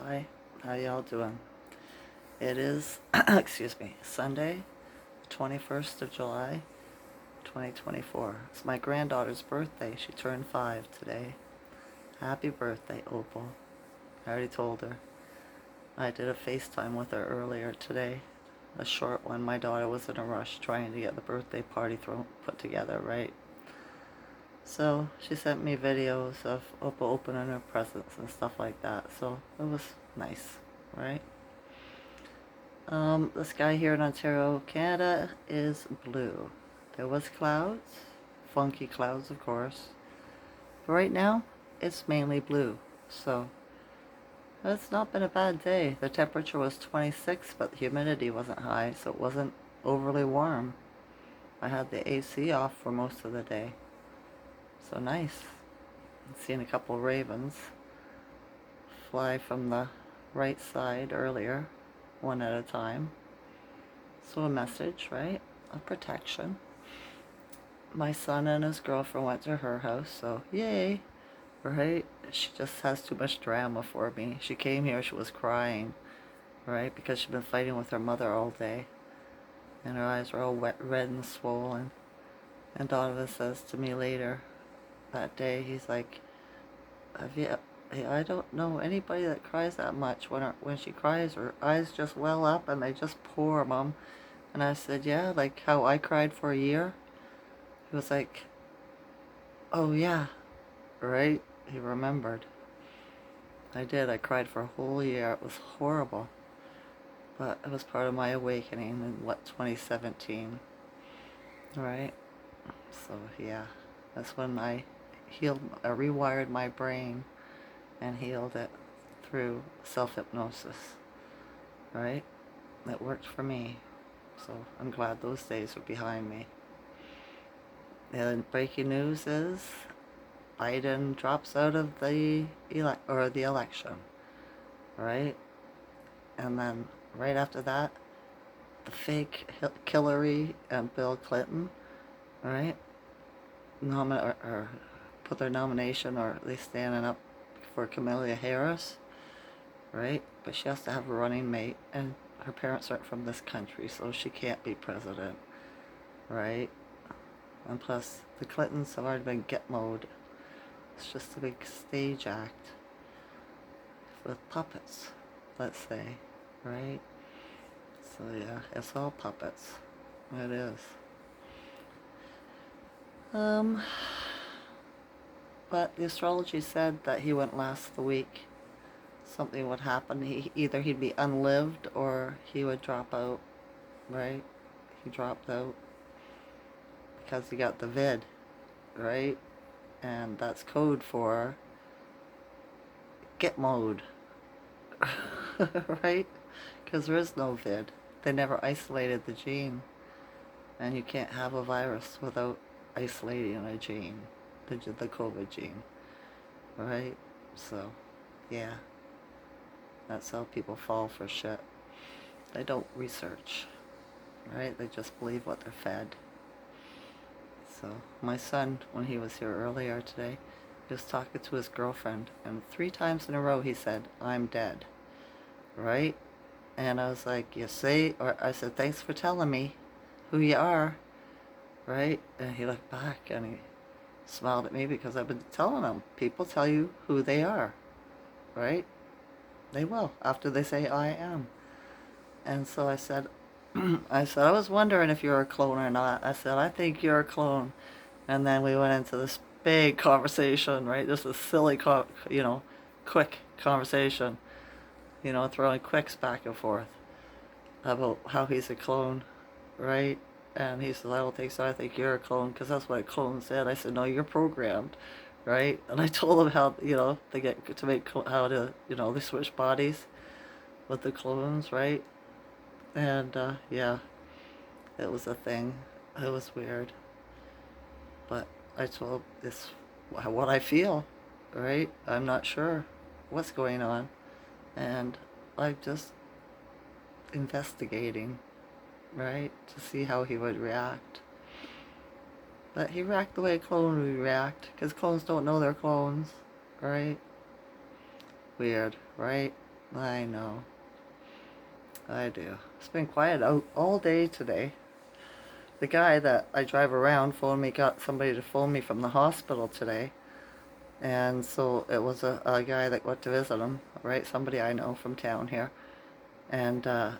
Hi, how y'all doing? It is, excuse me, Sunday, 21st of July, 2024. It's my granddaughter's birthday. She turned 5 today. Happy birthday, Opal. I already told her. I did a FaceTime with her earlier today. A short one. My daughter was in a rush trying to get the birthday party put together, right? So she sent me videos of Opal opening her presents and stuff like that. So it was nice, right? The sky here in Ontario, Canada is blue. There was clouds, funky clouds of course. But right now, it's mainly blue. So, it's not been a bad day. The temperature was 26, but the humidity wasn't high, so it wasn't overly warm. I had the AC off for most of the day. So nice. I've seen a couple ravens fly from the right side earlier, one at a time. So a message, right? Of protection. My son and his girlfriend went to her house, so yay, right? She just has too much drama for me. She came here, she was crying, right? Because she'd been fighting with her mother all day. And her eyes were all wet, red and swollen. And Donovan says to me later that day, he's like, I don't know anybody that cries that much. When she cries, her eyes just well up and they just pour, Mom. And I said, yeah, like how I cried for a year. He was like, oh yeah, right? He remembered. I did. I cried for a whole year. It was horrible. But it was part of my awakening in 2017. Right? So yeah, that's when I rewired my brain and healed it through self-hypnosis. Right? It worked for me. So I'm glad those days are behind me. And breaking news is Biden drops out of the election, right? And then right after that, the fake Hillary and Bill Clinton, right? Or put their nomination, or at least standing up for Kamala Harris, right? But she has to have a running mate, and her parents aren't from this country, so she can't be president, right? And plus, the Clintons have already been Gitmo'd. It's just a big stage act with puppets, let's say, right? So yeah, it's all puppets. It is. But the astrology said that he wouldn't last the week. Something would happen. Either he'd be unlived or he would drop out, right? He dropped out because he got the vid, right? And that's code for get mode, right? Because there is no vid. They never isolated the gene. And you can't have a virus without isolating a gene, the COVID gene, right? So, yeah, that's how people fall for shit. They don't research, right? They just believe what they're fed. So, my son, when he was here earlier today, he was talking to his girlfriend, and 3 times in a row he said, I'm dead, right? And I was like, you see? Or I said, thanks for telling me who you are, right? And he looked back and he smiled at me because I've been telling him, people tell you who they are, right? They will, after they say I am. And so I said, I was wondering if you're a clone or not. I said, I think you're a clone. And then we went into this big conversation, right? Just a silly, quick conversation, throwing quicks back and forth about how he's a clone, right? And he said, I don't think so. I think you're a clone, because that's what a clone said. I said, no, you're programmed, right? And I told him how, they get to make, how to, they switch bodies with the clones, right? And, yeah, it was a thing. It was weird. But I told this what I feel, right? I'm not sure what's going on. And I'm just investigating, right? To see how he would react. But he reacted the way a clone would react, because clones don't know they're clones, right? Weird, right? I know. I do. It's been quiet out all day today. The guy that I drive around got somebody to phone me from the hospital today. And so it was a guy that went to visit him, right? Somebody I know from town here. And the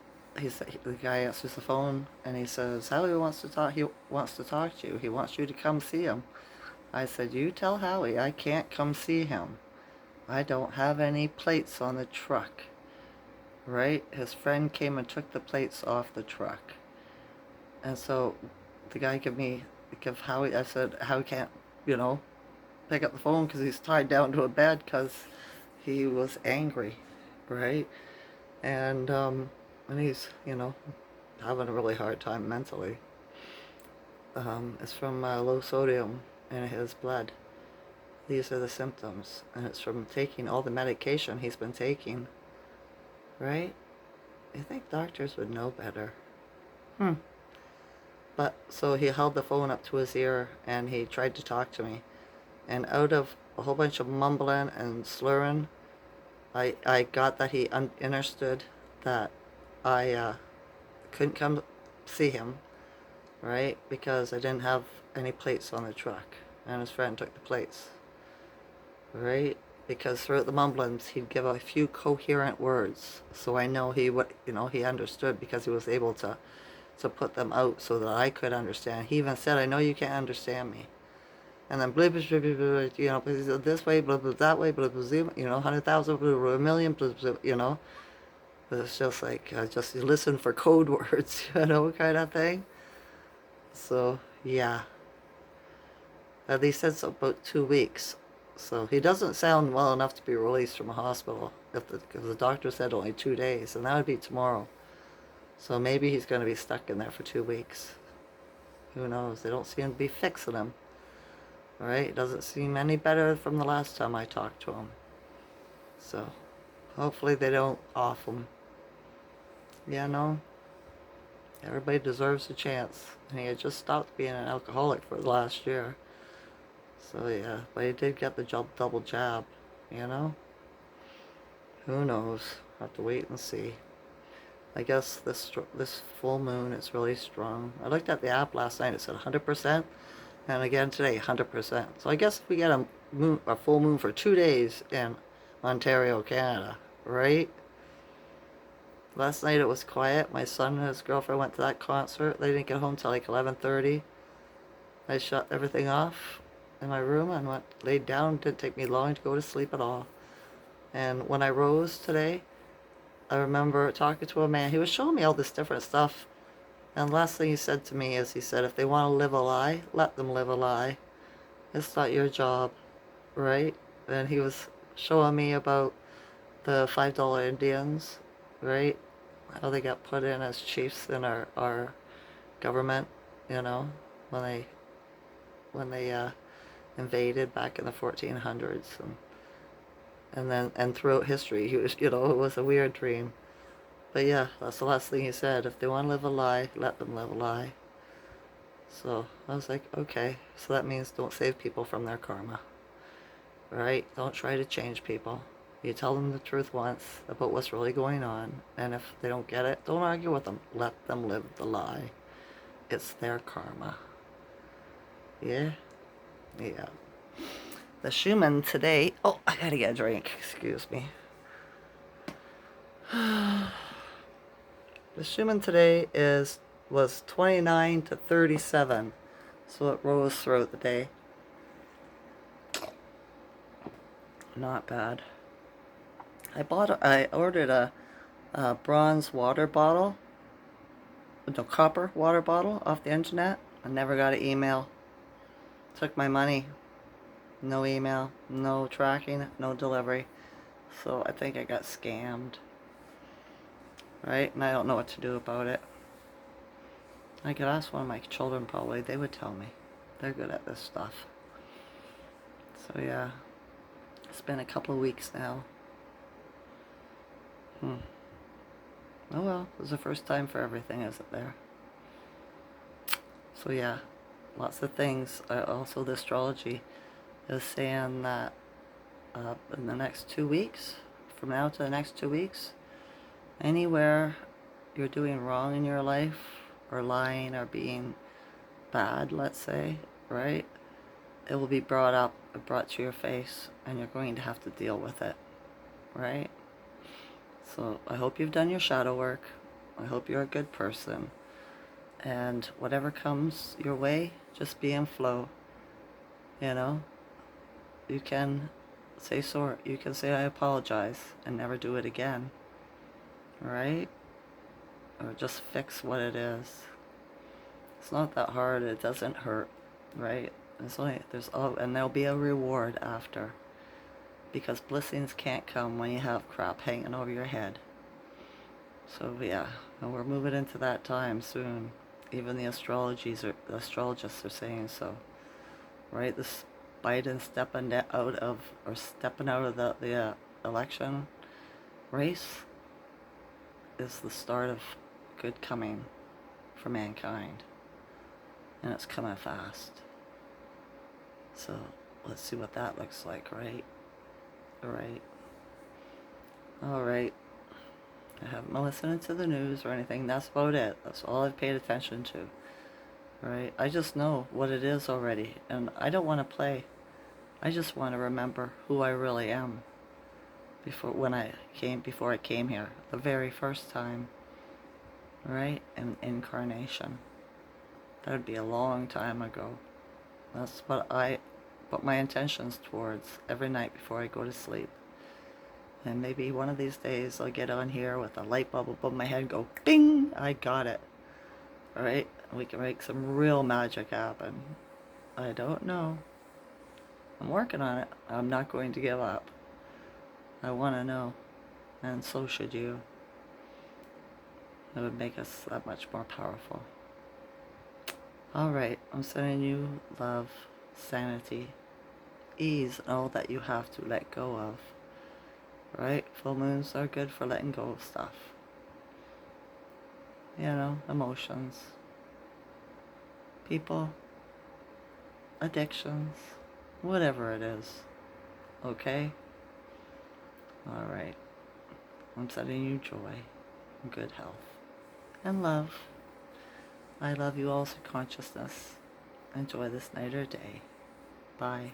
guy answers the phone and he says, Howie wants to talk. He wants to talk to you. He wants you to come see him. I said, you tell Howie I can't come see him. I don't have any plates on the truck. Right? His friend came and took the plates off the truck. And so the guy give Howie, I said, Howie can't, you know, pick up the phone because he's tied down to a bed because he was angry, right? And he's, having a really hard time mentally. It's from low sodium in his blood. These are the symptoms, and it's from taking all the medication he's been taking, right? You think doctors would know better? Hmm. But so he held the phone up to his ear and he tried to talk to me. And out of a whole bunch of mumbling and slurring, I got that he understood that I couldn't come see him, right? Because I didn't have any plates on the truck. And his friend took the plates, right? Because throughout the mumblings, he'd give a few coherent words. So I know he understood because he was able to put them out so that I could understand. He even said, I know you can't understand me. And then blah, blah, blah, blah, blah, this way, blah, blah, that way, blah, blah, blah, 100,000, blah, blah, a million, blah, blah. But it's just like, just listen for code words, kind of thing. So, yeah. They said so about 2 weeks. So he doesn't sound well enough to be released from a hospital. If the doctor said only 2 days, and that would be tomorrow. So maybe he's going to be stuck in there for 2 weeks. Who knows? They don't seem to be fixing him. Right? It doesn't seem any better from the last time I talked to him. So hopefully they don't off him. Yeah, no. Everybody deserves a chance. And he had just stopped being an alcoholic for the last year. So yeah, but he did get the double jab, Who knows? Have to wait and see. I guess this full moon is really strong. I looked at the app last night. It said 100%, and again today 100%. So I guess if we get a full moon for 2 days in Ontario, Canada, right? Last night it was quiet. My son and his girlfriend went to that concert. They didn't get home till like 11:30. I shut everything off in my room and laid down. It didn't take me long to go to sleep at all. And when I rose today, I remember talking to a man. He was showing me all this different stuff. And the last thing he said to me is, he said, if they want to live a lie, let them live a lie. It's not your job, right? And he was showing me about the $5 Indians, right? How they got put in as chiefs in our government, when they invaded back in the 1400s. And throughout history, he was, it was a weird dream. But yeah, that's the last thing he said. If they want to live a lie, let them live a lie. So I was like, okay. So that means don't save people from their karma. Right? Don't try to change people. You tell them the truth once about what's really going on. And if they don't get it, don't argue with them. Let them live the lie. It's their karma. Yeah? Yeah. The Schuman today... Oh, I gotta get a drink. Excuse me. The Schuman today was 29 to 37, so it rose throughout the day. Not bad. I ordered a bronze water bottle, no, copper water bottle off the internet. I never got an email. Took my money. No email, no tracking, no delivery. So I think I got scammed. Right? And I don't know what to do about it. I could ask one of my children probably. They would tell me. They're good at this stuff. So yeah. It's been a couple of weeks now. Oh well, it was the first time for everything, isn't there? So yeah, lots of things. Also, the astrology is saying that in the next 2 weeks, from now to the next 2 weeks, anywhere you're doing wrong in your life, or lying, or being bad, let's say, right? It will be brought to your face, and you're going to have to deal with it, right? So I hope you've done your shadow work. I hope you're a good person. And whatever comes your way, just be in flow. You know, you can say sorry. You can say I apologize and never do it again, right? Or just fix what it is. It's not that hard. It doesn't hurt, right? And there'll be a reward after, because blessings can't come when you have crap hanging over your head. So yeah, and we're moving into that time soon. Even the astrologists are saying so, right? This Biden stepping out of the election race is the start of good coming for mankind, and it's coming fast. So let's see what that looks like, right? All right. I haven't been listening to the news or anything. That's about it. That's all I've paid attention to. Right? I just know what it is already, and I don't want to play. I just want to remember who I really am before I came here, the very first time, right? An incarnation. That would be a long time ago. That's what I put my intentions towards every night before I go to sleep. And maybe one of these days I'll get on here with a light bulb above my head and go, bing, I got it. Alright? We can make some real magic happen. I don't know. I'm working on it. I'm not going to give up. I want to know. And so should you. It would make us that much more powerful. Alright, I'm sending you love, sanity, ease, and all that you have to let go of. Right? Full moons are good for letting go of stuff. You know, emotions, people, addictions, whatever it is. Okay? Alright. I'm sending you joy, good health, and love. I love you all, consciousness. Enjoy this night or day. Bye.